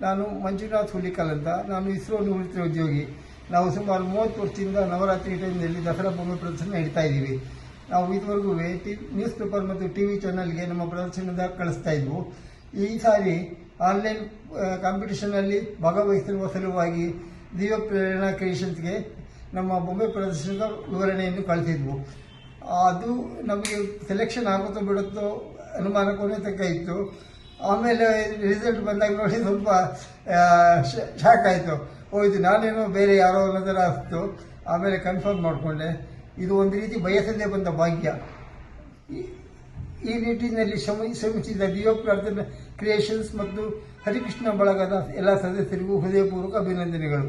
ನಾನು ಮಂಜುನಾಥ್ ಹುಲಿಕಲ್ ಅಂತ. ನಾನು ಇಸ್ರೋ ನಿವೃತ್ತ ಉದ್ಯೋಗಿ. ನಾವು ಸುಮಾರು 30 ವರ್ಷದಿಂದ ನವರಾತ್ರಿ ಟೈಮ್ನಲ್ಲಿ ದಸರಾ ಬೊಮ್ಮೆ ಪ್ರದರ್ಶನ ಇಡ್ತಾ ಇದ್ದೀವಿ. ನಾವು ಇದುವರೆಗೂ ನ್ಯೂಸ್ ಪೇಪರ್ ಮತ್ತು ಟಿವಿ ಚಾನಲ್ಗೆ ನಮ್ಮ ಪ್ರದರ್ಶನದ ಕಳಿಸ್ತಾ ಇದ್ವು. ಈ ಸಾರಿ ಆನ್ಲೈನ್ ಕಾಂಪಿಟೇಷನಲ್ಲಿ ಭಾಗವಹಿಸಿರುವ ಸಲುವಾಗಿ ದಿವ್ಯ ಪ್ರೇರಣಾ ಕ್ರಿಯೇಷನ್ಸ್ಗೆ ನಮ್ಮ ಬೊಮ್ಮೆ ಪ್ರದರ್ಶನದ ವಿವರಣೆಯನ್ನು ಕಳಿಸಿದ್ವು. ಅದು ನಮಗೆ ಸೆಲೆಕ್ಷನ್ ಆಗುತ್ತೋ ಬಿಡುತ್ತೋ ಅನುಮಾನ ಕೊನೆ ತನಕ ಇತ್ತು. ಆಮೇಲೆ ರಿಸಲ್ಟ್ ಬಂದಾಗ ನೋಡಿ ಸ್ವಲ್ಪ ಶಾಕ್ ಆಯಿತು. ಇದು ನಾನೇನೋ ಬೇರೆ ಯಾರೋ ಅನ್ನೋದರ ಅನಿಸ್ತು. ಆಮೇಲೆ ಕನ್ಫರ್ಮ್ ಮಾಡಿಕೊಂಡೆ. ಇದು ಒಂದು ರೀತಿ ಬಯಸದೇ ಬಂದ ಭಾಗ್ಯ. ಈ ನಿಟ್ಟಿನಲ್ಲಿ ಶ್ರಮಿಸಿದ ದಿವ್ಯ ಪ್ರಾರ್ಥನಾ ಕ್ರಿಯೇಷನ್ಸ್ ಮತ್ತು ಹರಿಕೃಷ್ಣ ಬಳಗದ ಎಲ್ಲ ಸದಸ್ಯರಿಗೂ ಹೃದಯಪೂರ್ವಕ ಅಭಿನಂದನೆಗಳು.